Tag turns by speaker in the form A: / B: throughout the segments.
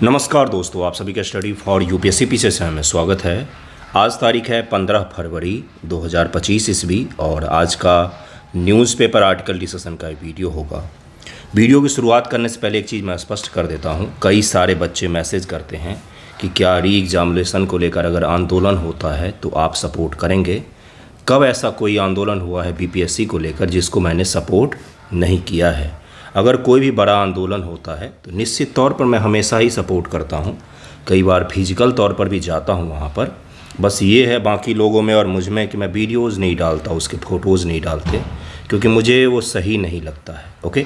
A: नमस्कार दोस्तों, आप सभी का स्टडी फॉर यूपीएससी पीछे से में स्वागत है। आज तारीख है 15 फरवरी 2025 ईस्वी और आज का न्यूज़पेपर आर्टिकल डिस्कशन का वीडियो होगा। वीडियो की शुरुआत करने से पहले एक चीज़ मैं स्पष्ट कर देता हूं। कई सारे बच्चे मैसेज करते हैं कि क्या री एग्जामिनेशन को लेकर अगर आंदोलन होता है तो आप सपोर्ट करेंगे। कब ऐसा कोई आंदोलन हुआ है बीपीएससी को लेकर जिसको मैंने सपोर्ट नहीं किया है। अगर कोई भी बड़ा आंदोलन होता है तो निश्चित तौर पर मैं हमेशा ही सपोर्ट करता हूं। कई बार फिजिकल तौर पर भी जाता हूं वहां पर। बस ये है बाकी लोगों में और मुझ में कि मैं वीडियोज़ नहीं डालता, उसके फ़ोटोज़ नहीं डालते, क्योंकि मुझे वो सही नहीं लगता है। ओके,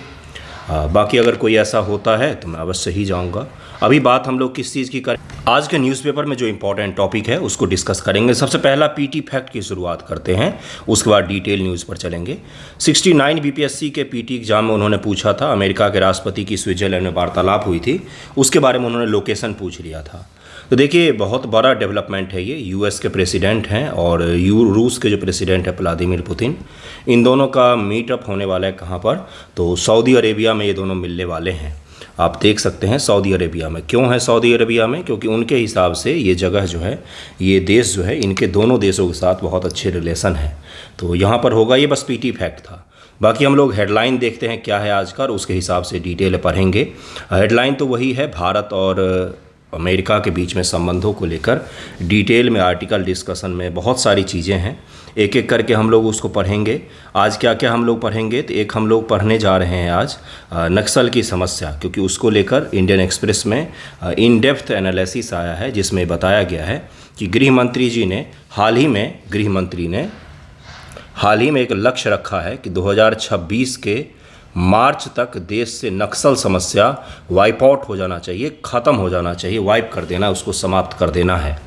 A: बाकी अगर कोई ऐसा होता है तो मैं अवश्य ही जाऊंगा। अभी बात हम लोग किस चीज़ की करें, आज के न्यूज़पेपर में जो इंपॉर्टेंट टॉपिक है उसको डिस्कस करेंगे। सबसे पहला पीटी फैक्ट की शुरुआत करते हैं, उसके बाद डिटेल न्यूज़ पर चलेंगे। 69 बीपीएससी के पीटी एग्जाम में उन्होंने पूछा था, अमेरिका के राष्ट्रपति की स्विट्जरलैंड में वार्तालाप हुई थी, उसके बारे में उन्होंने लोकेशन पूछ लिया था। तो देखिए, बहुत बड़ा डेवलपमेंट है ये। यूएस के प्रेसिडेंट हैं और रूस के जो प्रेसिडेंट है व्लादिमीर पुतिन, इन दोनों का मीटअप होने वाला है कहाँ पर, तो सऊदी अरेबिया में ये दोनों मिलने वाले हैं। आप देख सकते हैं सऊदी अरेबिया में। क्यों है सऊदी अरेबिया में? क्योंकि उनके हिसाब से ये जगह जो है, ये देश जो है, इनके दोनों देशों के साथ बहुत अच्छे रिलेशन है, तो यहाँ पर होगा। ये बस पीटी फैक्ट था। बाकी हम लोग हेडलाइन देखते हैं क्या है आज का, उसके हिसाब से डिटेल पढ़ेंगे। हेडलाइन तो वही है, भारत और अमेरिका के बीच में संबंधों को लेकर डिटेल में आर्टिकल डिस्कशन में बहुत सारी चीज़ें हैं। एक एक करके हम लोग उसको पढ़ेंगे। आज क्या क्या हम लोग पढ़ेंगे, तो एक हम लोग पढ़ने जा रहे हैं आज नक्सल की समस्या, क्योंकि उसको लेकर इंडियन एक्सप्रेस में इन डेप्थ एनालिसिस आया है, जिसमें बताया गया है कि गृह मंत्री जी ने हाल ही में एक लक्ष्य रखा है कि 2026 के मार्च तक देश से नक्सल समस्या वाइप आउट हो जाना चाहिए, ख़त्म हो जाना चाहिए, वाइप कर देना, उसको समाप्त कर देना है।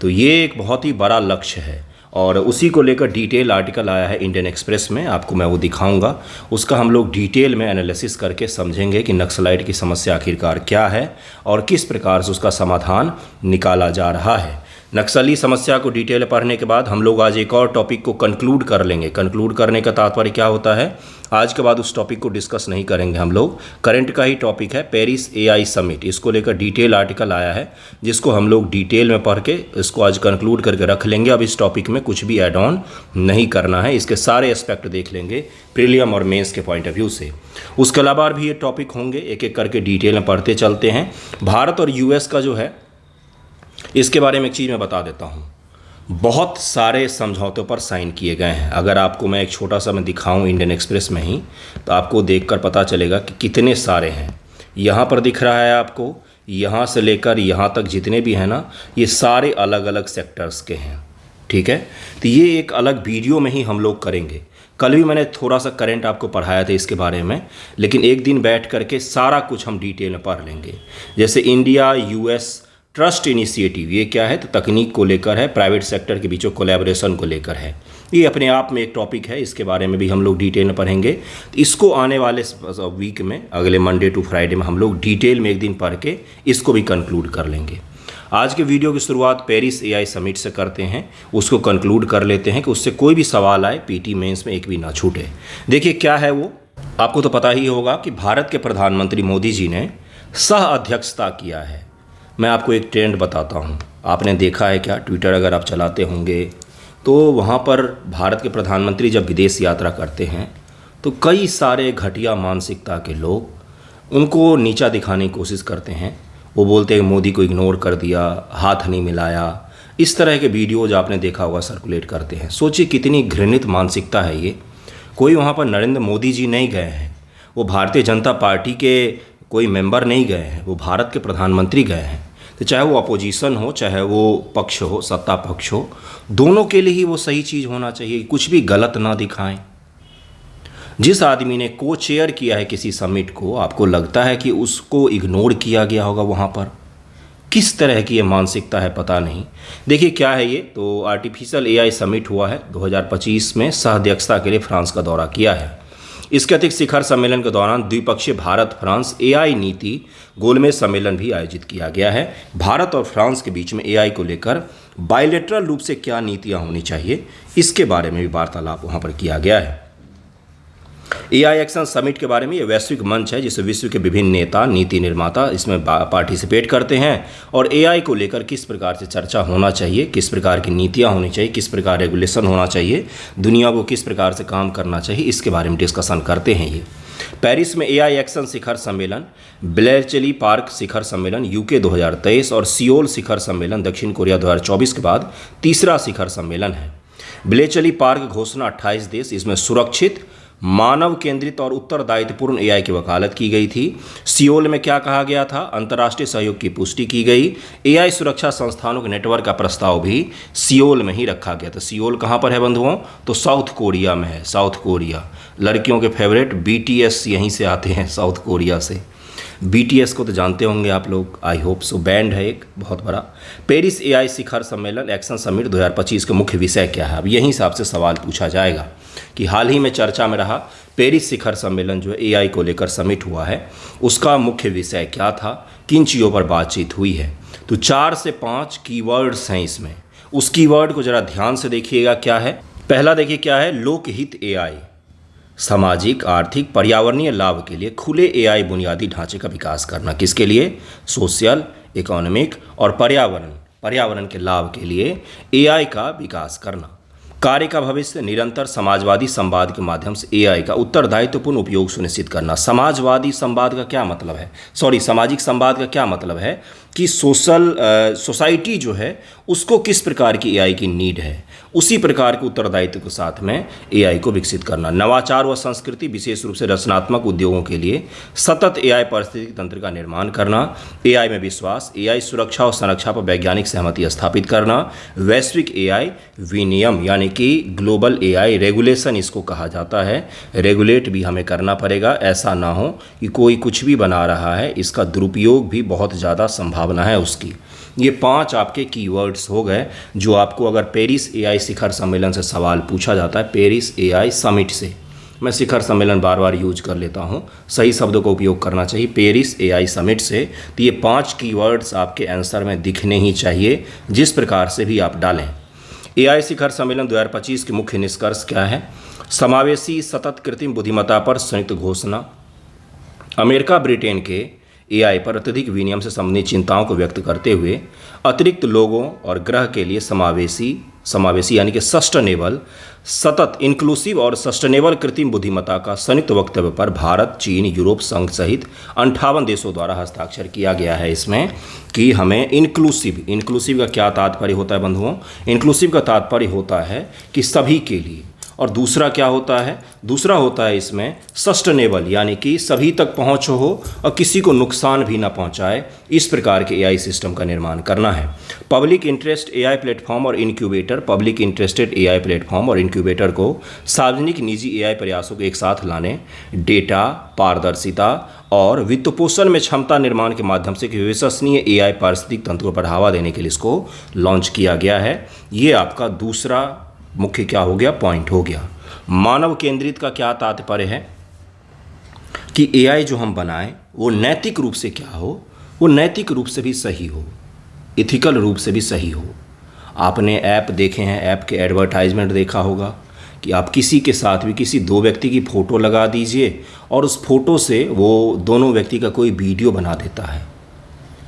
A: तो ये एक बहुत ही बड़ा लक्ष्य है और उसी को लेकर डिटेल आर्टिकल आया है इंडियन एक्सप्रेस में। आपको मैं वो दिखाऊंगा, उसका हम लोग डिटेल में एनालिसिस करके समझेंगे कि नक्सलाइट की समस्या आखिरकार क्या है और किस प्रकार से उसका समाधान निकाला जा रहा है। नक्सली समस्या को डिटेल पढ़ने के बाद हम लोग आज एक और टॉपिक को कंक्लूड कर लेंगे। कंक्लूड करने का तात्पर्य क्या होता है, आज के बाद उस टॉपिक को डिस्कस नहीं करेंगे हम लोग। करंट का ही टॉपिक है पेरिस एआई समिट, इसको लेकर डिटेल आर्टिकल आया है, जिसको हम लोग डिटेल में पढ़ के इसको आज कंक्लूड करके रख लेंगे। अब इस टॉपिक में कुछ भी ऐड ऑन नहीं करना है, इसके सारे एस्पेक्ट देख लेंगे प्रीलियम और मेंस के पॉइंट ऑफ व्यू से। उसके अलावा भी ये टॉपिक होंगे, एक एक करके डिटेल में पढ़ते चलते हैं। भारत और यूएस का जो है, इसके बारे में एक चीज़ मैं बता देता हूँ। बहुत सारे समझौतों पर साइन किए गए हैं। अगर आपको मैं एक छोटा सा मैं दिखाऊं इंडियन एक्सप्रेस में ही, तो आपको देखकर पता चलेगा कि कितने सारे हैं। यहाँ पर दिख रहा है आपको, यहाँ से लेकर यहाँ तक जितने भी हैं ना, ये सारे अलग अलग सेक्टर्स के हैं। ठीक है, तो ये एक अलग वीडियो में ही हम लोग करेंगे। कल भी मैंने थोड़ा सा करंट आपको पढ़ाया था इसके बारे में, लेकिन एक दिन बैठ करके सारा कुछ हम डिटेल में पढ़ लेंगे। जैसे इंडिया यूएस ट्रस्ट इनिशिएटिव, ये क्या है, तो तकनीक को लेकर है, प्राइवेट सेक्टर के बीच कोलैबोरेशन को लेकर है। ये अपने आप में एक टॉपिक है, इसके बारे में भी हम लोग डिटेल में पढ़ेंगे। तो इसको आने वाले वीक में, अगले मंडे टू फ्राइडे में हम लोग डिटेल में एक दिन पढ़ के इसको भी कंक्लूड कर लेंगे। आज के वीडियो की शुरुआत पेरिस एआई समिट से करते हैं, उसको कंक्लूड कर लेते हैं कि उससे कोई भी सवाल आए पीटी मेंस में एक भी ना छूटे। देखिए क्या है वो, आपको तो पता ही होगा कि भारत के प्रधानमंत्री मोदी जी ने सह अध्यक्षता किया है। मैं आपको एक ट्रेंड बताता हूँ, आपने देखा है क्या, ट्विटर अगर आप चलाते होंगे तो वहाँ पर भारत के प्रधानमंत्री जब विदेश यात्रा करते हैं तो कई सारे घटिया मानसिकता के लोग उनको नीचा दिखाने की कोशिश करते हैं। वो बोलते हैं मोदी को इग्नोर कर दिया, हाथ नहीं मिलाया, इस तरह के वीडियोज आपने देखा होगा सर्कुलेट करते हैं। सोचिए कितनी घृणित मानसिकता है ये। कोई वहाँ पर नरेंद्र मोदी जी नहीं गए हैं, वो भारतीय जनता पार्टी के कोई मेंबर नहीं गए हैं, वो भारत के प्रधानमंत्री गए हैं। तो चाहे वो अपोजिशन हो, चाहे वो पक्ष हो, सत्ता पक्ष हो, दोनों के लिए ही वो सही चीज़ होना चाहिए, कुछ भी गलत ना दिखाएं। जिस आदमी ने को चेयर किया है किसी समिट को, आपको लगता है कि उसको इग्नोर किया गया होगा वहाँ पर? किस तरह की ये मानसिकता है पता नहीं। देखिए क्या है ये, तो आर्टिफिशियल एआई समिट हुआ है 2025 में, सह अध्यक्षता के लिए फ्रांस का दौरा किया है। इसके अतिरिक्त शिखर सम्मेलन के दौरान द्विपक्षीय भारत फ्रांस एआई नीति गोलमेज सम्मेलन भी आयोजित किया गया है। भारत और फ्रांस के बीच में एआई को लेकर बायलैटरल रूप से क्या नीतियां होनी चाहिए, इसके बारे में भी वार्तालाप वहां पर किया गया है। एआई एक्शन समिट के बारे में ये वैश्विक मंच है जिसमें विश्व के विभिन्न नेता, नीति निर्माता इसमें पार्टिसिपेट करते हैं और एआई को लेकर किस प्रकार से चर्चा होना चाहिए, किस प्रकार की नीतियाँ होनी चाहिए, किस प्रकार रेगुलेशन होना चाहिए, दुनिया को किस प्रकार से काम करना चाहिए, इसके बारे में डिस्कशन करते हैं। ये पेरिस में एआई एक्शन शिखर सम्मेलन, ब्लेचली पार्क शिखर सम्मेलन यूके 2023 और सियोल शिखर सम्मेलन दक्षिण कोरिया 2024 के बाद तीसरा शिखर सम्मेलन है। ब्लेचली पार्क घोषणा 28 देश, इसमें सुरक्षित, मानव केंद्रित और उत्तरदायित्वपूर्ण एआई की वकालत की गई थी। सियोल में क्या कहा गया था? अंतर्राष्ट्रीय सहयोग की पुष्टि की गई। एआई सुरक्षा संस्थानों के नेटवर्क का प्रस्ताव भी सियोल में ही रखा गया था। सियोल कहाँ पर है बंधुओं? तो साउथ कोरिया में है। साउथ कोरिया, लड़कियों के फेवरेट बीटीएस यहीं से आते हैं, साउथ कोरिया से। बीटीएस को तो जानते होंगे आप लोग, आई होप सो। बैंड है एक बहुत बड़ा। पेरिस एआई शिखर सम्मेलन एक्शन समिट 2025 के मुख्य विषय क्या है? अब यहीं से आपसे सवाल पूछा जाएगा कि हाल ही में चर्चा में रहा पेरिस शिखर सम्मेलन जो एआई को लेकर समिट हुआ है, उसका मुख्य विषय क्या था, किन चीज़ों पर बातचीत हुई है? तो 4 से 5 कीवर्ड्स हैं इसमें। उस कीवर्ड को ज़रा ध्यान से देखिएगा क्या है। पहला देखिए क्या है, लोकहित एआई, सामाजिक, आर्थिक, पर्यावरणीय लाभ के लिए खुले एआई बुनियादी ढांचे का विकास करना। किसके लिए? सोशल, इकोनॉमिक और पर्यावरण के लाभ के लिए एआई का विकास करना। कार्य का भविष्य, निरंतर समाजवादी संवाद के माध्यम से एआई का उत्तरदायित्वपूर्ण उपयोग सुनिश्चित करना। समाजवादी संवाद का क्या मतलब है? सामाजिक संवाद का क्या मतलब है कि सोसाइटी जो है उसको किस प्रकार की एआई की नीड है, उसी प्रकार के उत्तरदायित्व के साथ में एआई को विकसित करना। नवाचार व संस्कृति, विशेष रूप से रचनात्मक उद्योगों के लिए सतत एआई पारिस्थितिकी तंत्र का निर्माण करना। एआई में विश्वास, एआई सुरक्षा और संरक्षा पर वैज्ञानिक सहमति स्थापित करना। वैश्विक एआई विनियम यानी कि ग्लोबल एआई रेगुलेशन इसको कहा जाता है। रेगुलेट भी हमें करना पड़ेगा, ऐसा ना हो कि कोई कुछ भी बना रहा है, इसका दुरुपयोग भी बहुत ज़्यादा संभावना है उसकी। ये 5 आपके कीवर्ड्स हो गए जो आपको अगर पेरिस एआई शिखर सम्मेलन से सवाल पूछा जाता है, पेरिस एआई समिट से, मैं शिखर सम्मेलन बार बार यूज कर लेता हूँ, सही शब्दों का उपयोग करना चाहिए, पेरिस एआई समिट से, तो ये 5 कीवर्ड्स आपके आंसर में दिखने ही चाहिए जिस प्रकार से भी आप डालें। एआई शिखर सम्मेलन 2025 के मुख्य निष्कर्ष क्या है? समावेशी सतत कृत्रिम बुद्धिमत्ता पर संयुक्त घोषणा। अमेरिका ब्रिटेन के एआई पर अत्यधिक विनियम से संबंधित चिंताओं को व्यक्त करते हुए अतिरिक्त लोगों और ग्रह के लिए समावेशी यानी कि सस्टेनेबल, सतत, इंक्लूसिव और सस्टेनेबल कृत्रिम बुद्धिमत्ता का संयुक्त वक्तव्य पर भारत, चीन, यूरोप संघ सहित 58 देशों द्वारा हस्ताक्षर किया गया है इसमें कि हमें इंक्लूसिव का क्या तात्पर्य होता है बंधुओं? इंक्लूसिव का तात्पर्य होता है कि सभी के लिए। और दूसरा क्या होता है? दूसरा होता है इसमें सस्टेनेबल यानी कि सभी तक पहुंच हो और किसी को नुकसान भी ना पहुंचाए, इस प्रकार के एआई सिस्टम का निर्माण करना है। पब्लिक इंटरेस्ट एआई प्लेटफॉर्म और incubator, public interested AI platform और इनक्यूबेटर को सार्वजनिक निजी एआई प्रयासों को एक साथ लाने, डेटा, पारदर्शिता और वित्तपोषण में क्षमता निर्माण के माध्यम से विश्वसनीय एआई पारिस्थितिक तंत्र को बढ़ावा देने के लिए इसको लॉन्च किया गया है। ये आपका दूसरा मुख्य क्या हो गया? पॉइंट हो गया। मानव केंद्रित का क्या तात्पर्य है कि एआई जो हम बनाएं वो नैतिक रूप से क्या हो, वो नैतिक रूप से भी सही हो, इथिकल रूप से भी सही हो। आपने ऐप देखे हैं, ऐप के एडवर्टाइजमेंट देखा होगा कि आप किसी के साथ भी किसी 2 व्यक्ति की फ़ोटो लगा दीजिए और उस फोटो से वो दोनों व्यक्ति का कोई वीडियो बना देता है।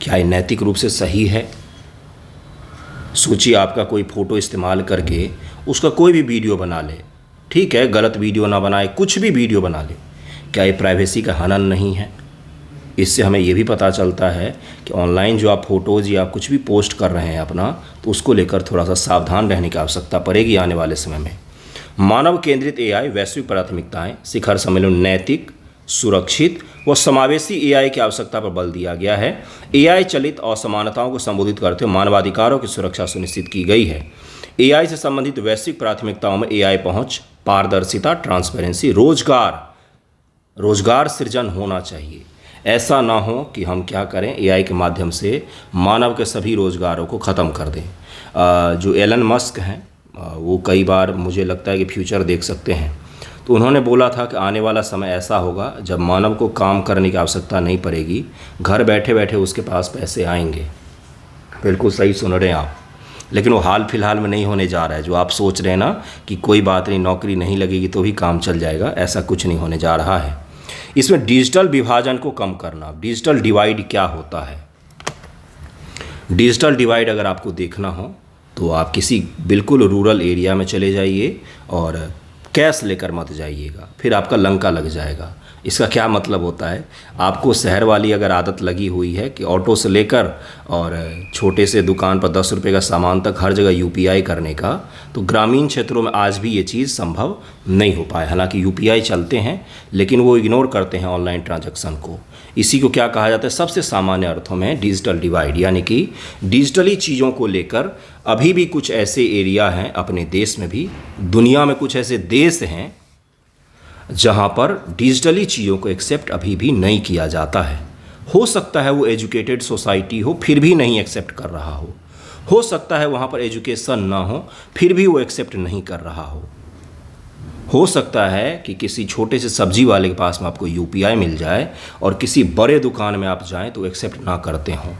A: क्या ये नैतिक रूप से सही है? सोचिए, आपका कोई फ़ोटो इस्तेमाल करके उसका कोई भी वीडियो बना ले, ठीक है, गलत वीडियो ना बनाए, कुछ भी वीडियो बना ले, क्या ये प्राइवेसी का हनन नहीं है? इससे हमें ये भी पता चलता है कि ऑनलाइन जो आप फ़ोटोज़ या आप कुछ भी पोस्ट कर रहे हैं अपना, तो उसको लेकर थोड़ा सा सावधान रहने की आवश्यकता पड़ेगी आने वाले समय में। मानव केंद्रित एआई वैश्विक प्राथमिकताएं शिखर सम्मेलन नैतिक, सुरक्षित व समावेशी एआई की आवश्यकता पर बल दिया गया है। एआई चलित असमानताओं को संबोधित करते हुए मानवाधिकारों की सुरक्षा सुनिश्चित की गई है। एआई से संबंधित वैश्विक प्राथमिकताओं में एआई पहुंच, पारदर्शिता, ट्रांसपेरेंसी, रोजगार सृजन होना चाहिए। ऐसा ना हो कि हम क्या करें, एआई के माध्यम से मानव के सभी रोजगारों को ख़त्म कर दें। जो एलन मस्क हैं वो कई बार मुझे लगता है कि फ्यूचर देख सकते हैं, तो उन्होंने बोला था कि आने वाला समय ऐसा होगा जब मानव को काम करने की आवश्यकता नहीं पड़ेगी, घर बैठे बैठे उसके पास पैसे आएंगे। बिल्कुल सही सुन रहे हैं आप। लेकिन वो हाल फिलहाल में नहीं होने जा रहा है। जो आप सोच रहे हैं ना कि कोई बात नहीं, नौकरी नहीं लगेगी तो भी काम चल जाएगा, ऐसा कुछ नहीं होने जा रहा है। इसमें डिजिटल विभाजन को कम करना, डिजिटल डिवाइड क्या होता है? डिजिटल डिवाइड अगर आपको देखना हो तो आप किसी बिल्कुल रूरल एरिया में चले जाइए और कैश लेकर मत जाइएगा, फिर आपका लंका लग जाएगा। इसका क्या मतलब होता है? आपको शहर वाली अगर आदत लगी हुई है कि ऑटो से लेकर और छोटे से दुकान पर 10 रुपये का सामान तक हर जगह यूपीआई करने का, तो ग्रामीण क्षेत्रों में आज भी ये चीज़ संभव नहीं हो पाया। हालांकि यूपीआई चलते हैं लेकिन वो इग्नोर करते हैं ऑनलाइन ट्रांजैक्शन को। इसी को क्या कहा जाता है? सबसे सामान्य अर्थों में डिजिटल डिवाइड, यानी कि डिजिटली चीज़ों को लेकर अभी भी कुछ ऐसे एरिया हैं अपने देश में भी, दुनिया में कुछ ऐसे देश हैं जहां पर डिजिटली चीज़ों को एक्सेप्ट अभी भी नहीं किया जाता है। हो सकता है वो एजुकेटेड सोसाइटी हो फिर भी नहीं एक्सेप्ट कर रहा हो सकता है वहां पर एजुकेशन ना हो फिर भी वो एक्सेप्ट नहीं कर रहा हो सकता है कि किसी छोटे से सब्जी वाले के पास में आपको यूपीआई मिल जाए और किसी बड़े दुकान में आप जाएं तो एक्सेप्ट ना करते हों।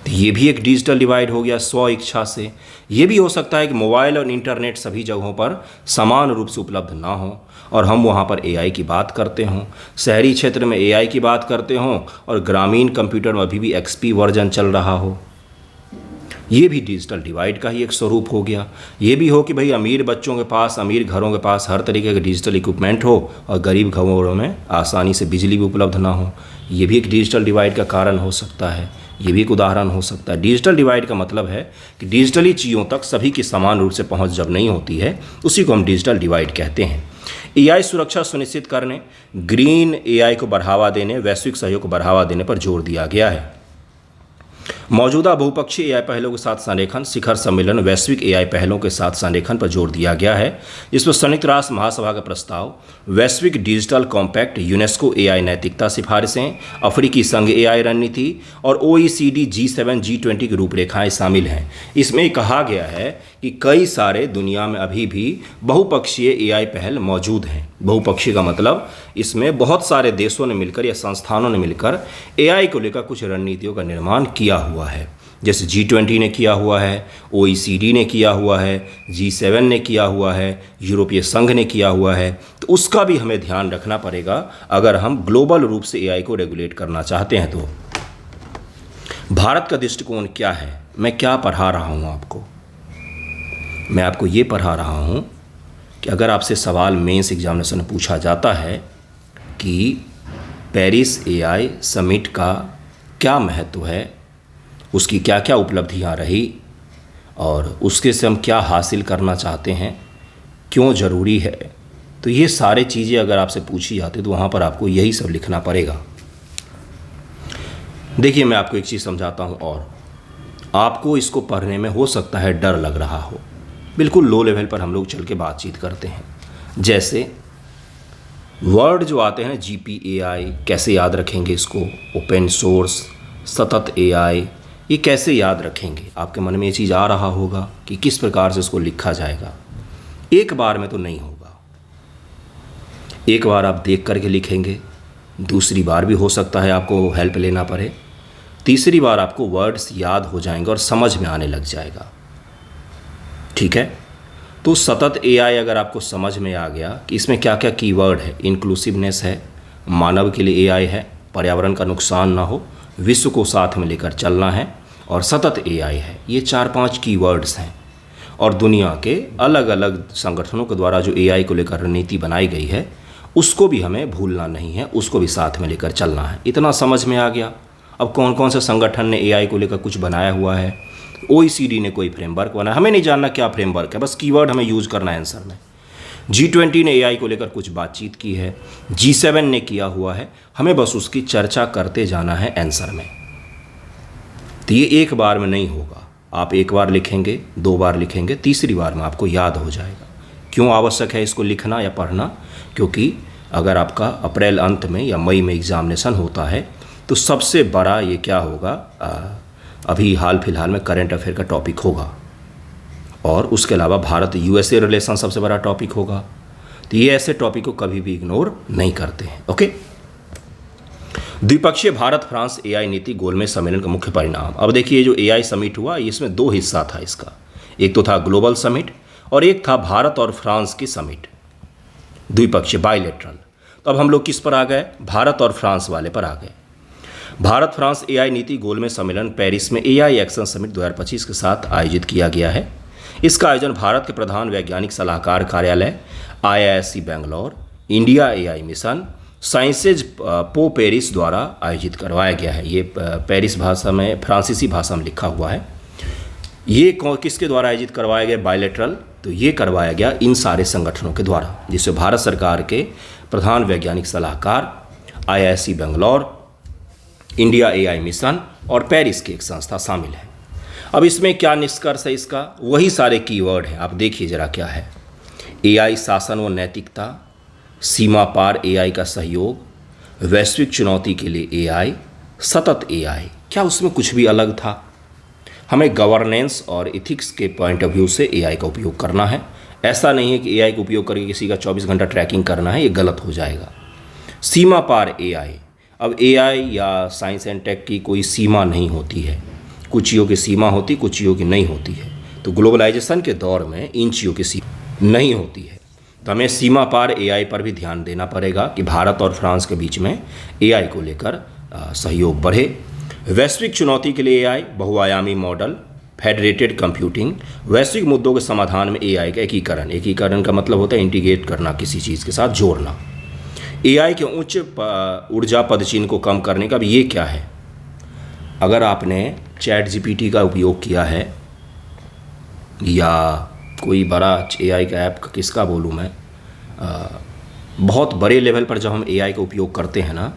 A: तो ये भी एक डिजिटल डिवाइड हो गया स्व इच्छा से। ये भी हो सकता है कि मोबाइल और इंटरनेट सभी जगहों पर समान रूप से उपलब्ध ना हो और हम वहाँ पर एआई की बात करते हों, शहरी क्षेत्र में एआई की बात करते हों और ग्रामीण कंप्यूटर में अभी भी एक्सपी वर्जन चल रहा हो। ये भी डिजिटल डिवाइड का ही एक स्वरूप हो गया। ये भी हो कि भाई अमीर बच्चों के पास, अमीर घरों के पास हर तरीके का डिजिटल इक्विपमेंट हो और गरीब घरों में आसानी से बिजली भी उपलब्ध ना हो। ये भी एक डिजिटल डिवाइड का कारण हो सकता है, ये भी एक उदाहरण हो सकता है। डिजिटल डिवाइड का मतलब है कि डिजिटली चीज़ों तक सभी की समान रूप से पहुंच जब नहीं होती है, उसी को हम डिजिटल डिवाइड कहते हैं। एआई सुरक्षा सुनिश्चित करने, ग्रीन एआई को बढ़ावा देने, वैश्विक सहयोग को बढ़ावा देने पर जोर दिया गया है। मौजूदा बहुपक्षीय एआई पहलों के साथ संरेखन, शिखर सम्मेलन वैश्विक एआई पहलों के साथ संरेखन पर जोर दिया गया है। इसमें संयुक्त राष्ट्र महासभा का प्रस्ताव, वैश्विक डिजिटल कॉम्पैक्ट, यूनेस्को एआई नैतिकता सिफारिशें, अफ्रीकी संघ एआई रणनीति और ओईसीडी G7 G20 की रूपरेखाएं शामिल हैं। इसमें कहा गया है कि कई सारे दुनिया में अभी भी बहुपक्षीय एआई पहल मौजूद हैं। बहुपक्षीय का मतलब इसमें बहुत सारे देशों ने मिलकर या संस्थानों ने मिलकर एआई को लेकर कुछ रणनीतियों का निर्माण किया हुआ है। जैसे G20 ने किया हुआ है, OECD ने किया हुआ है, G7 ने किया हुआ है, यूरोपीय संघ ने किया हुआ है। तो उसका भी हमें ध्यान रखना पड़ेगा अगर हम ग्लोबल रूप से एआई को रेगुलेट करना चाहते हैं। तो भारत का दृष्टिकोण क्या है? मैं क्या पढ़ा रहा हूँ आपको? मैं आपको ये पढ़ा रहा हूँ कि अगर आपसे सवाल मेंस एग्जामिनेशन में पूछा जाता है कि पेरिस एआई समिट का क्या महत्व है, उसकी क्या क्या उपलब्धियाँ रही और उसके से हम क्या हासिल करना चाहते हैं, क्यों ज़रूरी है, तो ये सारे चीज़ें अगर आपसे पूछी जाती तो वहाँ पर आपको यही सब लिखना पड़ेगा। देखिए मैं आपको एक चीज़ समझाता हूँ और आपको इसको पढ़ने में हो सकता है डर लग रहा हो। बिल्कुल लो लेवल पर हम लोग चल के बातचीत करते हैं। जैसे वर्ड जो आते हैं ना, GPAI कैसे याद रखेंगे इसको, ओपन सोर्स, सतत एआई, ये कैसे याद रखेंगे? आपके मन में ये चीज़ आ रहा होगा कि किस प्रकार से इसको लिखा जाएगा। एक बार में तो नहीं होगा, एक बार आप देख करके लिखेंगे, दूसरी बार भी हो सकता है आपको हेल्प लेना पड़े, तीसरी बार आपको वर्ड्स याद हो जाएंगे और समझ में आने लग जाएगा। ठीक है, तो सतत एआई अगर आपको समझ में आ गया कि इसमें क्या क्या कीवर्ड है, इंक्लूसिवनेस है, मानव के लिए एआई है, पर्यावरण का नुकसान ना हो, विश्व को साथ में लेकर चलना है और सतत एआई है, ये 4-5 कीवर्ड्स हैं। और दुनिया के अलग अलग संगठनों के द्वारा जो एआई को लेकर रणनीति बनाई गई है उसको भी हमें भूलना नहीं है, उसको भी साथ में लेकर चलना है। इतना समझ में आ गया। अब कौन कौन से संगठन ने एआई को लेकर कुछ बनाया हुआ है? OECD ने कोई फ्रेमवर्क बनाया, हमें नहीं जानना क्या फ्रेमवर्क है, बस कीवर्ड हमें यूज़ करना है आंसर में। G20 ने एआई को लेकर कुछ बातचीत की है, G7 ने किया हुआ है, हमें बस उसकी चर्चा करते जाना है आंसर में। तो ये एक बार में नहीं होगा, आप एक बार लिखेंगे, 2 बार लिखेंगे, तीसरी बार में आपको याद हो जाएगा। क्यों आवश्यक है इसको लिखना या पढ़ना? क्योंकि अगर आपका अप्रैल अंत में या मई में एग्जामिनेशन होता है तो सबसे बड़ा ये क्या होगा, अभी हाल फिलहाल में करंट अफेयर का टॉपिक होगा और उसके अलावा भारत USA रिलेशन सबसे बड़ा टॉपिक होगा। तो ये ऐसे टॉपिक को कभी भी इग्नोर नहीं करते हैं। ओके, द्विपक्षीय भारत फ्रांस एआई नीति गोलमेज सम्मेलन का मुख्य परिणाम। अब देखिए, जो एआई समिट हुआ इसमें दो हिस्सा था इसका, एक तो था ग्लोबल समिट और एक था भारत और फ्रांस की समिट, द्विपक्षीय बायलैटरल। तो अब हम लोग किस पर आ गए? भारत और फ्रांस वाले पर आ गए। भारत फ्रांस एआई नीति गोलमेज सम्मेलन पेरिस में एआई एक्शन समिट 2025 के साथ आयोजित किया गया है। इसका आयोजन भारत के प्रधान वैज्ञानिक सलाहकार कार्यालय IISc Bangalore, India AI mission, sciences पो पेरिस द्वारा आयोजित करवाया गया है। ये पेरिस भाषा में, फ्रांसीसी भाषा में लिखा हुआ है। ये किसके द्वारा आयोजित करवाया गया? बायलैटरल। तो ये करवाया गया इन सारे संगठनों के द्वारा, जिसमें भारत सरकार के प्रधान वैज्ञानिक सलाहकार, IISc Bangalore, India AI mission और पेरिस की एक संस्था शामिल है। अब इसमें क्या निष्कर्ष है इसका? वही सारे कीवर्ड हैं, आप देखिए जरा क्या है। एआई शासन व नैतिकता, सीमा पार एआई का सहयोग, वैश्विक चुनौती के लिए एआई, सतत एआई। क्या उसमें कुछ भी अलग था? हमें गवर्नेंस और इथिक्स के पॉइंट ऑफ व्यू से एआई का उपयोग करना है। ऐसा नहीं है कि एआई का उपयोग करके किसी का 24 घंटा ट्रैकिंग करना है, ये गलत हो जाएगा। सीमा पार एआई। अब एआई या साइंस एंड टेक की कोई सीमा नहीं होती है, कुछ चीज़ों की सीमा होती, कुछ चीज़ों की नहीं होती है। तो ग्लोबलाइजेशन के दौर में इन चीज़ों की सीमा नहीं होती है। तो हमें सीमा पार एआई पर भी ध्यान देना पड़ेगा कि भारत और फ्रांस के बीच में एआई को लेकर सहयोग बढ़े। वैश्विक चुनौती के लिए एआई, बहुआयामी मॉडल, फेडरेटेड कंप्यूटिंग, वैश्विक मुद्दों के समाधान में एआई का एकीकरण। एकीकरण का मतलब होता है इंटीग्रेट करना, किसी चीज़ के साथ जोड़ना। एआई के उच्च ऊर्जा पदचिह्न को कम करने का भी ये क्या है? अगर आपने चैट जीपीटी का उपयोग किया है या कोई बड़ा एआई का ऐप, किसका बोलूँ मैं, बहुत बड़े लेवल पर जब हम एआई का उपयोग करते हैं ना,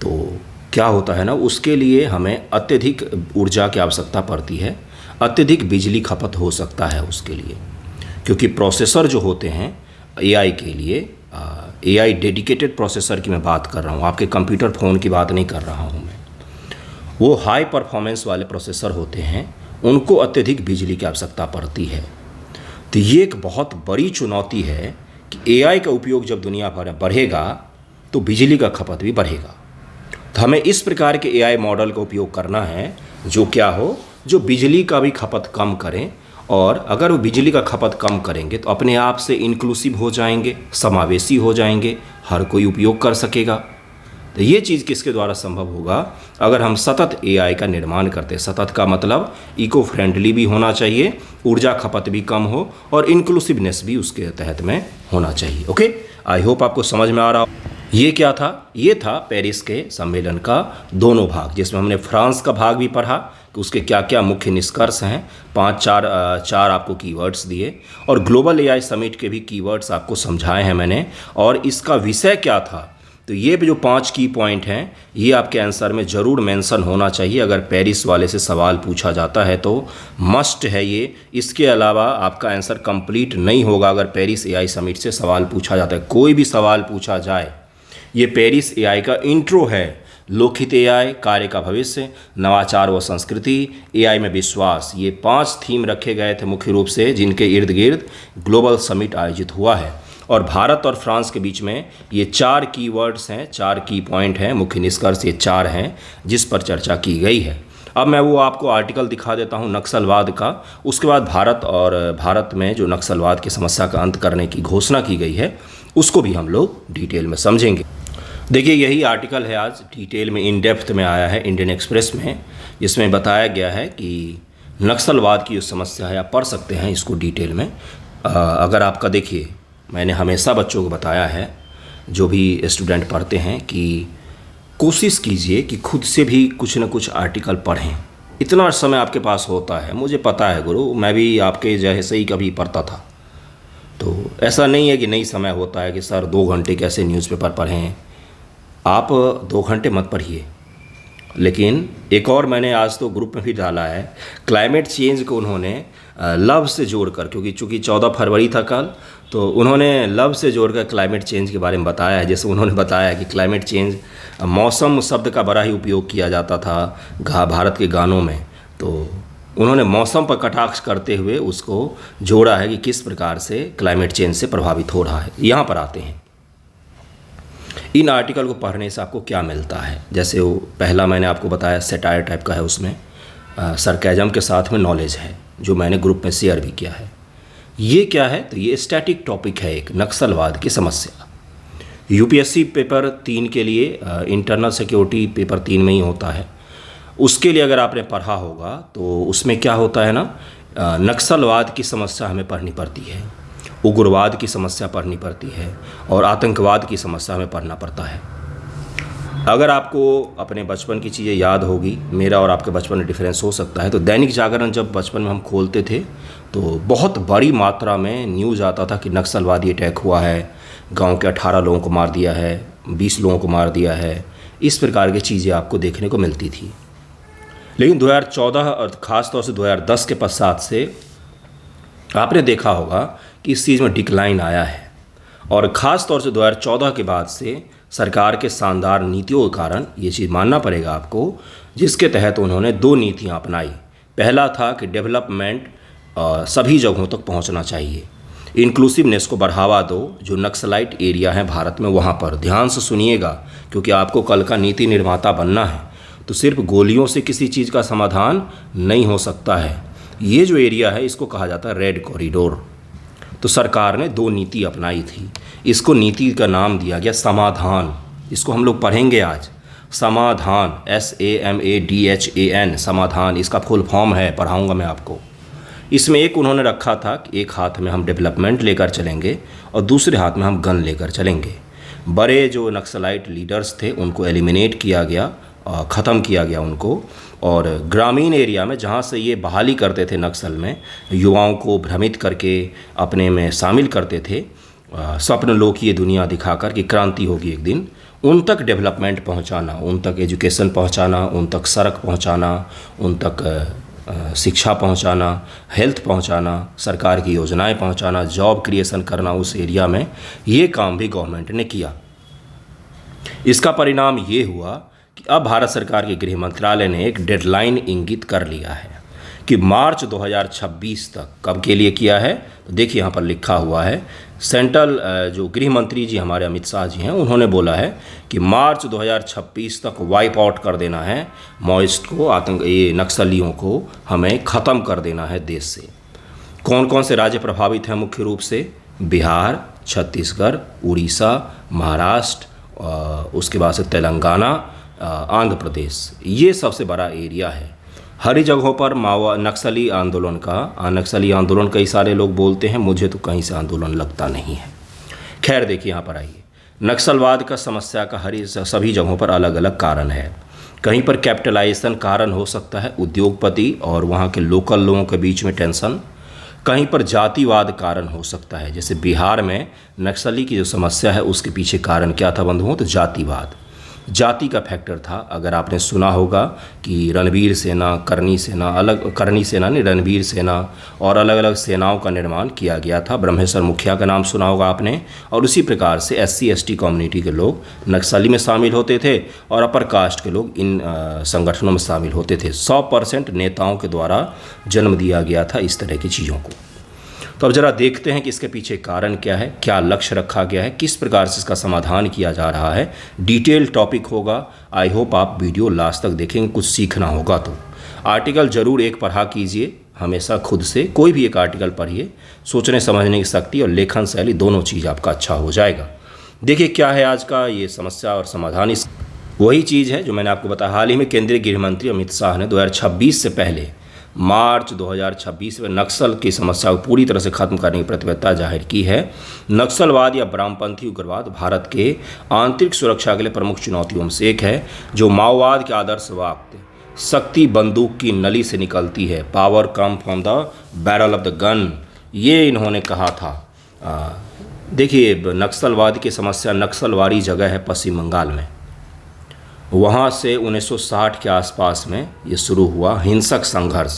A: तो क्या होता है ना, उसके लिए हमें अत्यधिक ऊर्जा की आवश्यकता पड़ती है, अत्यधिक बिजली खपत हो सकता है उसके लिए, क्योंकि प्रोसेसर जो होते हैं एआई के लिए, एआई डेडिकेटेड प्रोसेसर की मैं बात कर रहा हूँ, आपके कंप्यूटर फ़ोन की बात नहीं कर रहा हूँ मैं। वो हाई परफॉर्मेंस वाले प्रोसेसर होते हैं, उनको अत्यधिक बिजली की आवश्यकता पड़ती है। तो ये एक बहुत बड़ी चुनौती है कि एआई का उपयोग जब दुनिया भर में बढ़ेगा तो बिजली का खपत भी बढ़ेगा। तो हमें इस प्रकार के एआई मॉडल का उपयोग करना है जो क्या हो, जो बिजली का भी खपत कम करें, और अगर वो बिजली का खपत कम करेंगे तो अपने आप से इंक्लूसिव हो जाएंगे, समावेशी हो जाएंगे, हर कोई उपयोग कर सकेगा। तो ये चीज़ किसके द्वारा संभव होगा? अगर हम सतत एआई का निर्माण करते हैं। सतत का मतलब इको फ्रेंडली भी होना चाहिए, ऊर्जा खपत भी कम हो और इंक्लूसिवनेस भी उसके तहत में होना चाहिए। ओके, आई होप आपको समझ में आ रहा हो। ये क्या था? ये था पेरिस के सम्मेलन का दोनों भाग, जिसमें हमने फ्रांस का भाग भी पढ़ा कि उसके क्या क्या मुख्य निष्कर्ष हैं, चार आपको कीवर्ड्स दिए, और ग्लोबल एआई समिट के भी कीवर्ड्स आपको समझाए हैं मैंने, और इसका विषय क्या था। तो ये जो 5 की पॉइंट हैं, ये आपके आंसर में ज़रूर मेंशन होना चाहिए। अगर पेरिस वाले से सवाल पूछा जाता है तो मस्ट है ये। इसके अलावा आपका आंसर कंप्लीट नहीं होगा अगर पेरिस एआई समिट से सवाल पूछा जाता है। कोई भी सवाल पूछा जाए, ये पेरिस एआई का इंट्रो है। लोकहित एआई, कार्य का भविष्य, नवाचार व संस्कृति, एआई में विश्वास, ये 5 थीम रखे गए थे मुख्य रूप से, जिनके इर्द गिर्द ग्लोबल समिट आयोजित हुआ है। और भारत और फ्रांस के बीच में ये 4 कीवर्ड्स हैं, 4 की पॉइंट हैं, मुख्य निष्कर्ष ये 4 हैं जिस पर चर्चा की गई है। अब मैं वो आपको आर्टिकल दिखा देता हूँ नक्सलवाद का। उसके बाद भारत में जो नक्सलवाद की समस्या का अंत करने की घोषणा की गई है, उसको भी हम लोग डिटेल में समझेंगे। देखिए, यही आर्टिकल है, आज डिटेल में इन डेप्थ में आया है इंडियन एक्सप्रेस में, जिसमें बताया गया है कि नक्सलवाद की जो समस्या है, आप पढ़ सकते हैं इसको डिटेल में। अगर आपका, देखिए, मैंने हमेशा बच्चों को बताया है, जो भी स्टूडेंट पढ़ते हैं, कि कोशिश कीजिए कि खुद से भी कुछ न कुछ आर्टिकल पढ़ें। इतना समय आपके पास होता है, मुझे पता है गुरु, मैं भी आपके जैसे ही कभी पढ़ता था। तो ऐसा नहीं है कि नहीं समय होता है कि सर 2 घंटे कैसे न्यूज़पेपर पढ़ें। आप 2 घंटे मत पढ़िए, लेकिन एक और मैंने आज तो ग्रुप में भी डाला है, क्लाइमेट चेंज को उन्होंने लव से जोड़कर, क्योंकि चूँकि 14 फरवरी था कल, तो उन्होंने लव से जोड़कर क्लाइमेट चेंज के बारे में बताया है। जैसे उन्होंने बताया कि क्लाइमेट चेंज, मौसम शब्द का बड़ा ही उपयोग किया जाता था भारत के गानों में, तो उन्होंने मौसम पर कटाक्ष करते हुए उसको जोड़ा है कि किस प्रकार से क्लाइमेट चेंज से प्रभावित हो रहा है। यहाँ पर आते हैं, इन आर्टिकल को पढ़ने से आपको क्या मिलता है? जैसे वो पहला मैंने आपको बताया सेटायर टाइप का है, उसमें सरकैज़म के साथ में नॉलेज है जो मैंने ग्रुप में शेयर भी किया है। ये क्या है? तो ये स्टैटिक टॉपिक है, एक नक्सलवाद की समस्या। यूपीएससी पेपर 3 के लिए इंटरनल सिक्योरिटी पेपर 3 में ही होता है। उसके लिए अगर आपने पढ़ा होगा तो उसमें क्या होता है ना, नक्सलवाद की समस्या हमें पढ़नी पड़ती है, उग्रवाद की समस्या पढ़नी पड़ती है और आतंकवाद की समस्या हमें पढ़ना पड़ता है। अगर आपको अपने बचपन की चीज़ें याद होगी, मेरा और आपके बचपन में डिफरेंस हो सकता है, तो दैनिक जागरण जब बचपन में हम खोलते थे तो बहुत बड़ी मात्रा में न्यूज़ आता था कि नक्सलवादी अटैक हुआ है, गांव के 18 लोगों को मार दिया है, 20 लोगों को मार दिया है, इस प्रकार की चीज़ें आपको देखने को मिलती थी। लेकिन 2014 और ख़ास तौर से 2010 के पश्चात से आपने देखा होगा कि इस चीज़ में डिक्लाइन आया है, और ख़ास तौर से 2014 के बाद से सरकार के शानदार नीतियों के कारण ये चीज़ मानना पड़ेगा आपको, जिसके तहत उन्होंने 2 नीतियाँ अपनाई। पहला था कि डेवलपमेंट सभी जगहों तक पहुंचना चाहिए, इंक्लूसिवनेस को बढ़ावा दो, जो नक्सलाइट एरिया है भारत में वहाँ पर। ध्यान से सुनिएगा, क्योंकि आपको कल का नीति निर्माता बनना है, तो सिर्फ गोलियों से किसी चीज़ का समाधान नहीं हो सकता है। ये जो एरिया है इसको कहा जाता है रेड कॉरिडोर। तो सरकार ने 2 नीति अपनाई थी। इसको नीति का नाम दिया गया समाधान। इसको हम लोग पढ़ेंगे आज, समाधान, SAMADHAN, समाधान इसका फुल फॉर्म है, पढ़ाऊंगा मैं आपको। इसमें एक उन्होंने रखा था कि एक हाथ में हम डेवलपमेंट लेकर चलेंगे और दूसरे हाथ में हम गन लेकर चलेंगे। बड़े जो नक्सलाइट लीडर्स थे उनको एलिमिनेट किया गया, ख़त्म किया गया उनको, और ग्रामीण एरिया में जहाँ से ये बहाली करते थे नक्सल में, युवाओं को भ्रमित करके अपने में शामिल करते थे, स्वप्न लोक ये दुनिया दिखाकर कि क्रांति होगी एक दिन, उन तक डेवलपमेंट पहुँचाना, उन तक एजुकेशन पहुँचाना, उन तक सड़क पहुँचाना, उन तक शिक्षा पहुँचाना, हेल्थ पहुँचाना, सरकार की योजनाएं पहुँचाना, जॉब क्रिएशन करना उस एरिया में, ये काम भी गवर्नमेंट ने किया। इसका परिणाम ये हुआ कि अब भारत सरकार के गृह मंत्रालय ने एक डेडलाइन इंगित कर लिया है कि मार्च 2026 तक। कब के लिए किया है? तो देखिए यहाँ पर लिखा हुआ है, सेंट्रल जो गृह मंत्री जी हमारे अमित शाह जी हैं, उन्होंने बोला है कि मार्च 2026 तक वाइप आउट कर देना है माओइस्ट को, ये नक्सलियों को हमें ख़त्म कर देना है देश से। कौन कौन से राज्य प्रभावित हैं? मुख्य रूप से बिहार, छत्तीसगढ़, उड़ीसा, महाराष्ट्र, उसके बाद से तेलंगाना, आंध्र प्रदेश, ये सबसे बड़ा एरिया है। हर जगहों पर नक्सली आंदोलन कई सारे लोग बोलते हैं, मुझे तो कहीं से आंदोलन लगता नहीं है। खैर देखिए यहाँ पर आइए, नक्सलवाद का समस्या का सभी जगहों पर अलग अलग कारण है। कहीं पर कैपिटलाइजेशन कारण हो सकता है, उद्योगपति और वहाँ के लोकल लोगों के बीच में टेंशन। कहीं पर जातिवाद कारण हो सकता है, जैसे बिहार में नक्सली की जो समस्या है उसके पीछे कारण क्या था बंधुओं? तो जातिवाद, जाति का फैक्टर था। अगर आपने सुना होगा कि रणवीर सेना, करनी सेना ने रणवीर सेना और अलग अलग सेनाओं का निर्माण किया गया था। ब्रह्मेश्वर मुखिया का नाम सुना होगा आपने। और उसी प्रकार से SC/ST कम्युनिटी के लोग नक्सली में शामिल होते थे और अपर कास्ट के लोग इन संगठनों में शामिल होते थे। 100% नेताओं के द्वारा जन्म दिया गया था इस तरह की चीज़ों को। तो अब ज़रा देखते हैं कि इसके पीछे कारण क्या है, क्या लक्ष्य रखा गया है, किस प्रकार से इसका समाधान किया जा रहा है। डिटेल टॉपिक होगा। आई होप आप वीडियो लास्ट तक देखेंगे, कुछ सीखना होगा। तो आर्टिकल ज़रूर एक पढ़ा कीजिए, हमेशा खुद से कोई भी एक आर्टिकल पढ़िए। सोचने समझने की शक्ति और लेखन शैली दोनों चीज़ आपका अच्छा हो जाएगा। देखिए क्या है आज का ये समस्या और समाधान। इस वही चीज़ है जो मैंने आपको बताया। हाल ही में केंद्रीय गृह मंत्री अमित शाह ने 2026 से पहले मार्च 2026 में नक्सल की समस्या को पूरी तरह से खत्म करने की प्रतिबद्धता जाहिर की है। नक्सलवाद या वामपंथी उग्रवाद भारत के आंतरिक सुरक्षा के लिए प्रमुख चुनौतियों में से एक है, जो माओवाद के आदर्श वाक्य शक्ति बंदूक की नली से निकलती है, power come from the barrel of the gun, ये इन्होंने कहा था। देखिए नक्सलवाद की समस्या, नक्सलवाड़ी जगह है पश्चिम बंगाल में, वहाँ से 1960 के आसपास में ये शुरू हुआ हिंसक संघर्ष।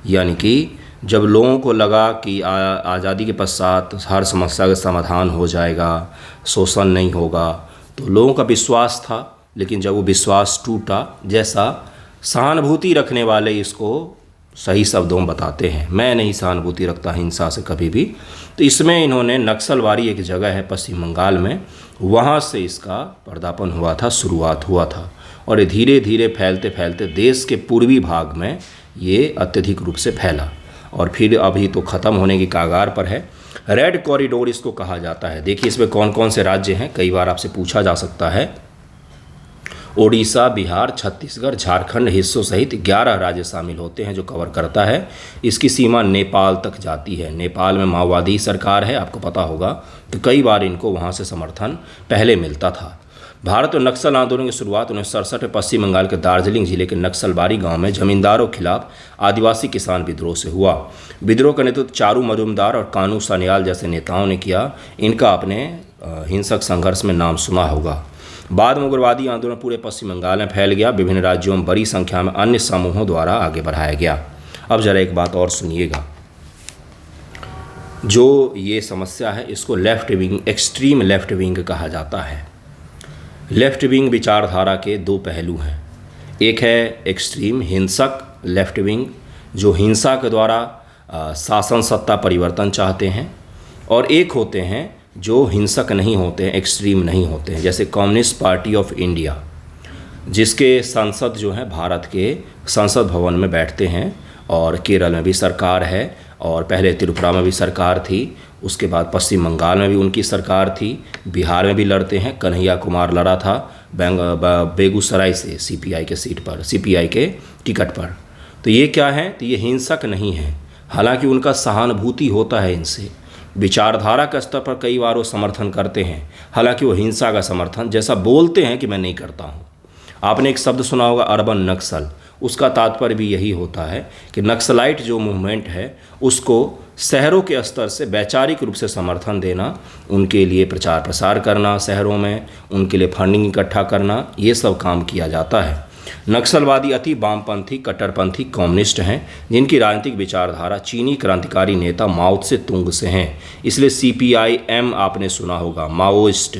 A: यानी कि जब लोगों को लगा कि आज़ादी के पश्चात हर समस्या का समाधान हो जाएगा, शोषण नहीं होगा, तो लोगों का विश्वास था। लेकिन जब वो विश्वास टूटा, जैसा सहानुभूति रखने वाले इसको सही शब्दों में बताते हैं, मैं नहीं सहानुभूति रखता हिंसा से कभी भी। तो इसमें इन्होंने नक्सलवाड़ी एक जगह है पश्चिम बंगाल में, वहाँ से इसका पर्दापण हुआ था, शुरुआत हुआ था, और ये धीरे धीरे फैलते फैलते देश के पूर्वी भाग में ये अत्यधिक रूप से फैला और फिर अभी तो ख़त्म होने की कगार पर है। रेड कॉरिडोर इसको कहा जाता है। देखिए इसमें कौन कौन से राज्य हैं, कई बार आपसे पूछा जा सकता है। ओडिशा, बिहार, छत्तीसगढ़, झारखंड हिस्सों सहित 11 राज्य शामिल होते हैं जो कवर करता है। इसकी सीमा नेपाल तक जाती है। नेपाल में माओवादी सरकार है, आपको पता होगा, तो कई बार इनको वहाँ से समर्थन पहले मिलता था। भारत और नक्सल आंदोलन की शुरुआत 1967 में पश्चिम बंगाल के दार्जिलिंग जिले के नक्सलबाड़ी गांव में जमींदारों के खिलाफ आदिवासी किसान विद्रोह से हुआ। विद्रोह का नेतृत्व चारू मजूमदार और कानू सान्याल जैसे नेताओं ने किया। इनका अपने हिंसक संघर्ष में नाम सुना होगा। बाद में उग्रवादी आंदोलन पूरे पश्चिम बंगाल में फैल गया। विभिन्न राज्यों में बड़ी संख्या में अन्य समूहों द्वारा आगे बढ़ाया गया। अब जरा एक बात और सुनिएगा, जो ये समस्या है इसको left wing, extreme left wing कहा जाता है। लेफ्ट विंग विचारधारा के दो पहलू हैं। एक है एक्सट्रीम हिंसक लेफ्ट विंग, जो हिंसा के द्वारा शासन सत्ता परिवर्तन चाहते हैं, और एक होते हैं जो हिंसक नहीं होते हैं, एक्सट्रीम नहीं होते हैं, जैसे कम्युनिस्ट पार्टी ऑफ इंडिया, जिसके सांसद जो हैं भारत के संसद भवन में बैठते हैं, और केरल में भी सरकार है, और पहले त्रिपुरा में भी सरकार थी, उसके बाद पश्चिम बंगाल में भी उनकी सरकार थी, बिहार में भी लड़ते हैं। कन्हैया कुमार लड़ा था बेगूसराय से सीपीआई के सीट पर, सीपीआई के टिकट पर। तो ये क्या है, तो ये हिंसक नहीं है, हालांकि उनका सहानुभूति होता है इनसे। विचारधारा के स्तर पर कई बार वो समर्थन करते हैं, हालांकि वो हिंसा का समर्थन जैसा बोलते हैं कि मैं नहीं करता हूँ। आपने एक शब्द सुना होगा अर्बन नक्सल, उसका तात्पर्य भी यही होता है कि नक्सलाइट जो मूवमेंट है उसको शहरों के स्तर से वैचारिक रूप से समर्थन देना, उनके लिए प्रचार प्रसार करना, शहरों में उनके लिए फंडिंग इकट्ठा करना, ये सब काम किया जाता है। नक्सलवादी अति वामपंथी कट्टरपंथी कम्युनिस्ट हैं जिनकी राजनीतिक विचारधारा चीनी क्रांतिकारी नेता माओ त्से तुंग से हैं। इसलिए CPIM आपने सुना होगा, माओइस्ट।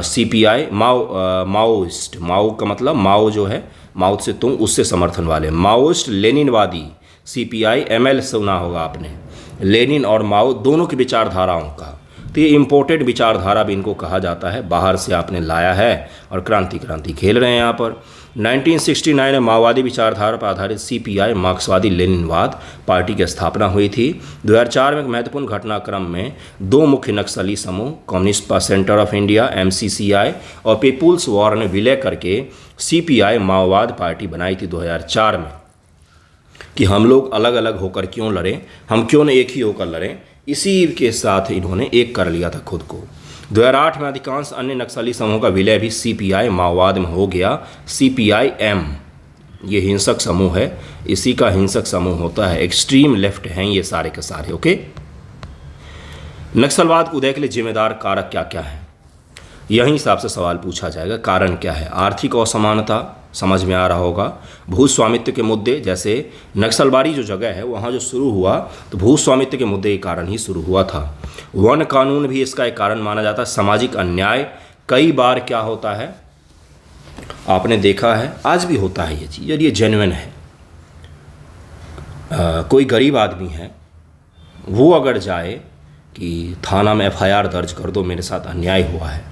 A: CPI माओइस्ट, माओ का मतलब माओ जो है माओ त्से तुंग, उससे समर्थन वाले। माओइस्ट लेनिनवादी CPI-ML सुना होगा आपने, लेनिन और माओ दोनों की विचारधाराओं का। तो ये इम्पोर्टेड विचारधारा भी इनको कहा जाता है, बाहर से आपने लाया है और क्रांति खेल रहे हैं यहाँ पर। 1969 में माओवादी विचारधारा पर आधारित CPI मार्क्सवादी लेनिनवाद पार्टी की स्थापना हुई थी। 2004 में एक महत्वपूर्ण घटनाक्रम में दो मुख्य नक्सली समूह communist centre of India MCCI और पीपुल्स वॉर ने विलय करके CPI माओवाद पार्टी बनाई थी 2004 में, कि हम लोग अलग अलग होकर क्यों लड़ें, हम क्यों न एक ही होकर लड़ें। इसी के साथ इन्होंने एक कर लिया था खुद को। 2008 में अधिकांश अन्य नक्सली समूहों का विलय भी CPI माओवाद में हो गया। CPI-M ये हिंसक समूह है, इसी का हिंसक समूह होता है। एक्सट्रीम लेफ्ट हैं ये सारे के सारे। ओके, नक्सलवाद को उदय के लिए जिम्मेदार कारक क्या क्या हैं, यही हिसाब से सवाल पूछा जाएगा। कारण क्या है, आर्थिक असमानता समझ में आ रहा होगा, भू स्वामित्व के मुद्दे, जैसे नक्सलबाड़ी जो जगह है वहाँ जो शुरू हुआ तो भू स्वामित्व के मुद्दे के कारण ही शुरू हुआ था। वन कानून भी इसका एक कारण माना जाता है। सामाजिक अन्याय, कई बार क्या होता है आपने देखा है, आज भी होता है ये चीज़, और ये जेन्युइन है। कोई गरीब आदमी है, वो अगर जाए कि थाना में FIR दर्ज कर दो, मेरे साथ अन्याय हुआ है,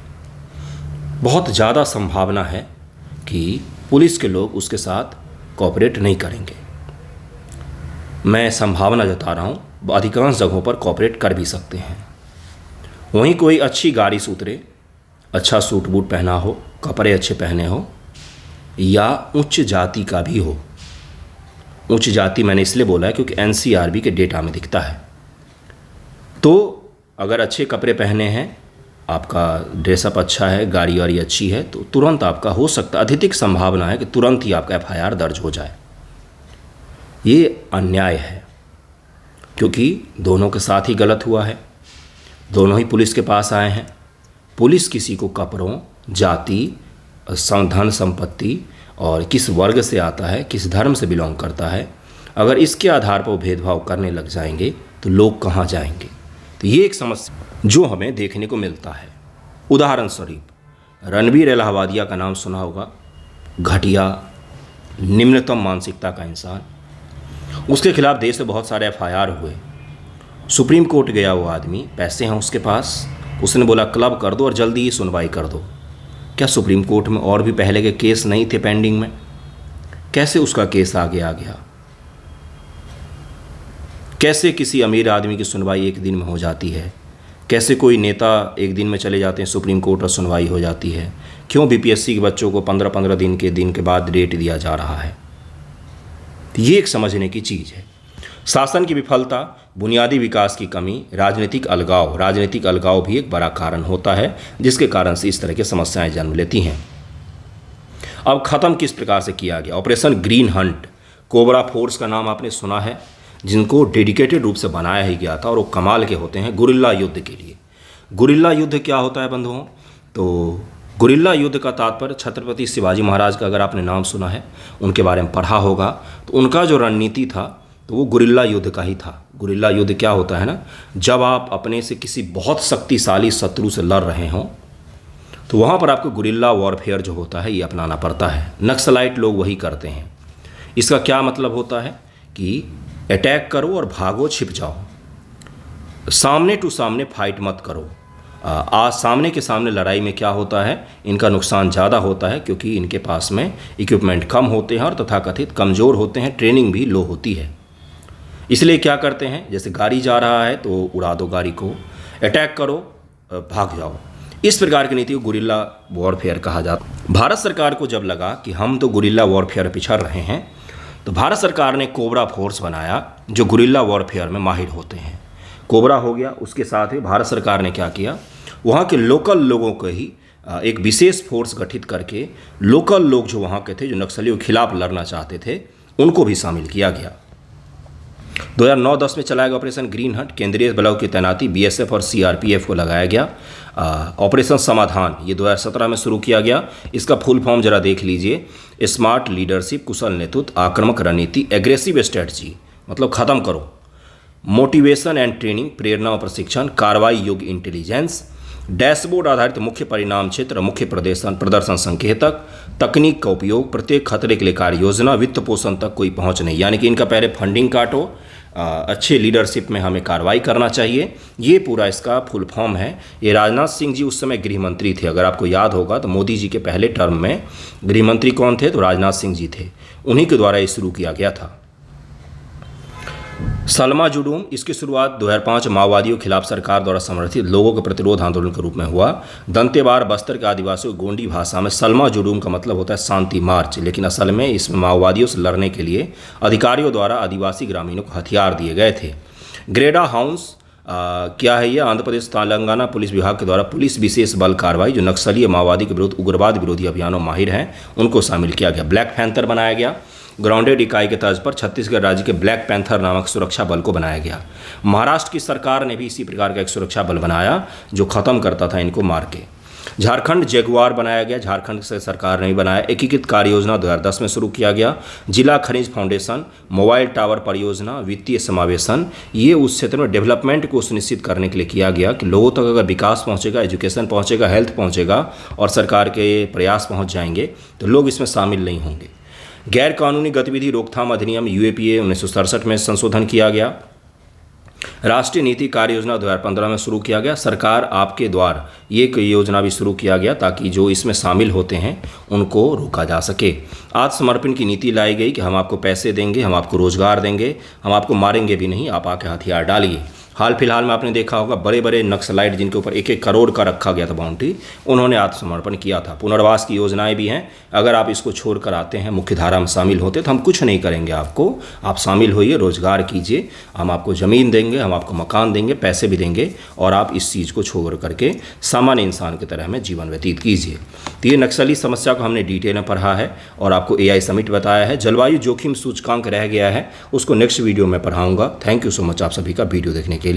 A: बहुत ज़्यादा संभावना है कि पुलिस के लोग उसके साथ कोऑपरेट नहीं करेंगे। मैं संभावना जता रहा हूँ, अधिकांश जगहों पर कोऑपरेट कर भी सकते हैं। वहीं कोई अच्छी गाड़ी से उतरे, अच्छा सूट बूट पहना हो, कपड़े अच्छे पहने हो, या उच्च जाति का भी हो। उच्च जाति मैंने इसलिए बोला है क्योंकि NCRB के डेटा में दिखता है। तो अगर अच्छे कपड़े पहने हैं, आपका ड्रेसअप अच्छा है, गाड़ी वाड़ी अच्छी है, तो तुरंत आपका हो सकता, अधिक संभावना है कि तुरंत ही आपका FIR दर्ज हो जाए। ये अन्याय है क्योंकि दोनों के साथ ही गलत हुआ है, दोनों ही पुलिस के पास आए हैं। पुलिस किसी को कपड़ों, जाति, धन संपत्ति और किस वर्ग से आता है, किस धर्म से बिलोंग करता है, अगर इसके आधार पर भेदभाव करने लग जाएंगे तो लोग कहाँ जाएंगे। तो ये एक समस्या जो हमें देखने को मिलता है। उदाहरण स्वरूप रणबीर इलाहाबादिया का नाम सुना होगा, घटिया निम्नतम मानसिकता का इंसान। उसके खिलाफ देश में बहुत सारे FIR हुए। सुप्रीम कोर्ट गया वो आदमी, पैसे हैं उसके पास, उसने बोला क्लब कर दो और जल्दी ही सुनवाई कर दो। क्या सुप्रीम कोर्ट में और भी पहले के केस नहीं थे पेंडिंग में? कैसे उसका केस आगे आ गया? कैसे किसी अमीर आदमी की सुनवाई एक दिन में हो जाती है? कैसे कोई नेता एक दिन में चले जाते हैं सुप्रीम कोर्ट और सुनवाई हो जाती है? क्यों BPSC के बच्चों को 15-15 दिन के बाद डेट दिया जा रहा है? ये एक समझने की चीज़ है। शासन की विफलता, बुनियादी विकास की कमी, राजनीतिक अलगाव भी एक बड़ा कारण होता है, जिसके कारण से इस तरह की समस्याएं जन्म लेती हैं। अब ख़त्म किस प्रकार से किया गया? Operation green Hunt, cobra force का नाम आपने सुना है, जिनको डेडिकेटेड रूप से बनाया ही गया था और वो कमाल के होते हैं गुरिल्ला युद्ध के लिए। गुरिल्ला युद्ध क्या होता है बंधुओं? तो गुरिल्ला युद्ध का तात्पर्य छत्रपति शिवाजी महाराज का अगर आपने नाम सुना है, उनके बारे में पढ़ा होगा, तो उनका जो रणनीति था तो वो गुरिल्ला युद्ध का ही था। गुरिल्ला युद्ध क्या होता है ना, जब आप अपने से किसी बहुत शक्तिशाली शत्रु से लड़ रहे हों तो वहाँ पर आपको गुरिल्ला वॉरफेयर जो होता है ये अपनाना पड़ता है। नक्सलाइट लोग वही करते हैं। इसका क्या मतलब होता है कि अटैक करो और भागो, छिप जाओ, सामने टू सामने फाइट मत करो। आज सामने के सामने लड़ाई में क्या होता है, इनका नुकसान ज़्यादा होता है क्योंकि इनके पास में इक्विपमेंट कम होते हैं और तथाकथित कमज़ोर होते हैं, ट्रेनिंग भी लो होती है। इसलिए क्या करते हैं, जैसे गाड़ी जा रहा है तो उड़ा दो गाड़ी को, अटैक करो, भाग जाओ। इस प्रकार की नीति को गुरिल्ला वॉरफेयर कहा जाता है। भारत सरकार को जब लगा कि हम तो गुरिल्ला वॉरफेयर पिछड़ रहे हैं, तो भारत सरकार ने कोबरा फोर्स बनाया जो गुरिल्ला वॉरफेयर में माहिर होते हैं। कोबरा हो गया, उसके साथ ही भारत सरकार ने क्या किया, वहाँ के लोकल लोगों को ही एक विशेष फोर्स गठित करके लोकल लोग जो वहाँ के थे, जो नक्सलियों के खिलाफ लड़ना चाहते थे, उनको भी शामिल किया गया। 2009-10 में चलाया गया ऑपरेशन ग्रीन हंट। केंद्रीय बलों की तैनाती BSF और CRPF को लगाया गया। ऑपरेशन समाधान ये 2017 में शुरू किया गया। इसका फुल फॉर्म जरा देख लीजिए, स्मार्ट लीडरशिप, कुशल नेतृत्व, आक्रामक रणनीति, एग्रेसिव स्ट्रेटजी मतलब ख़त्म करो, मोटिवेशन एंड ट्रेनिंग, प्रेरणा और प्रशिक्षण, कार्रवाई योग्य इंटेलिजेंस, डैशबोर्ड आधारित मुख्य परिणाम क्षेत्र, मुख्य प्रदर्शन संकेतक, तकनीक का उपयोग, प्रत्येक खतरे के लिए कार्य योजना, वित्त पोषण तक कोई पहुंच नहीं। यानी कि इनका पहले फंडिंग काटो, अच्छे लीडरशिप में हमें कार्रवाई करना चाहिए। ये पूरा इसका फुल फॉर्म है। ये राजनाथ सिंह जी उस समय गृह मंत्री थे, अगर आपको याद होगा तो मोदी जी के पहले टर्म में गृह मंत्री कौन थे, तो राजनाथ सिंह जी थे। उन्हीं के द्वारा ये शुरू किया गया था। सलमा जुडूम, इसकी शुरुआत 2005 माओवादियों के खिलाफ सरकार द्वारा समर्थित लोगों के प्रतिरोध आंदोलन के रूप में हुआ। दंतेवाड़ बस्तर के आदिवासियों गोंडी भाषा में सलमा जुडूम का मतलब होता है शांति मार्च, लेकिन असल में इसमें माओवादियों से लड़ने के लिए अधिकारियों द्वारा आदिवासी ग्रामीणों को हथियार दिए गए थे। ग्रेडा हाउंस क्या है, ये आंध्र प्रदेश तेलंगाना पुलिस विभाग के द्वारा पुलिस विशेष बल कार्रवाई जो नक्सली माओवादी के विरुद्ध उग्रवाद विरोधी अभियानों माहिर हैं, उनको शामिल किया गया। ब्लैक पैंथर बनाया गया। ग्राउंडेड इकाई के तर्ज पर छत्तीसगढ़ राज्य के ब्लैक पैंथर नामक सुरक्षा बल को बनाया गया। महाराष्ट्र की सरकार ने भी इसी प्रकार का एक सुरक्षा बल बनाया जो खत्म करता था इनको मार के। झारखंड जगुआर बनाया गया, झारखंड से सरकार ने भी बनाया। एकीकृत कार्य योजना 2010 में शुरू किया गया। जिला खनिज फाउंडेशन, मोबाइल टावर परियोजना, वित्तीय समावेशन, ये उस क्षेत्र में डेवलपमेंट को सुनिश्चित करने के लिए किया गया कि लोगों तक अगर विकास पहुंचेगा, एजुकेशन पहुंचेगा, हेल्थ पहुंचेगा और सरकार के प्रयास पहुंच जाएंगे तो लोग इसमें शामिल नहीं होंगे। गैर कानूनी गतिविधि रोकथाम अधिनियम UAPA 1967 में संशोधन किया गया। राष्ट्रीय नीति कार्य योजना 2015 में शुरू किया गया। सरकार आपके द्वार ये एक योजना भी शुरू किया गया ताकि जो इसमें शामिल होते हैं उनको रोका जा सके। आत्मसमर्पण की नीति लाई गई कि हम आपको पैसे देंगे, हम आपको रोजगार देंगे, हम आपको मारेंगे भी नहीं, आप आके हथियार डालिए। हाल फिलहाल में आपने देखा होगा बड़े बड़े नक्सलाइट जिनके ऊपर 1-1 करोड़ का रखा गया था बाउंड्री, उन्होंने आत्मसमर्पण किया था। पुनर्वास की योजनाएं भी हैं। अगर आप इसको छोड़कर आते हैं, मुख्य धारा में शामिल होते तो हम कुछ नहीं करेंगे आपको, आप शामिल होइए, रोजगार कीजिए, हम आपको ज़मीन देंगे, हम आपको मकान देंगे, पैसे भी देंगे और आप इस चीज़ को छोड़ करके सामान्य इंसान की तरह में जीवन व्यतीत कीजिए। तो ये नक्सली समस्या को हमने डिटेल में पढ़ा है और आपको AI समिट बताया है। जलवायु जोखिम सूचकांक रह गया है, उसको नेक्स्ट वीडियो में पढ़ाऊँगा। थैंक यू सो मच आप सभी का वीडियो देखने के लिए।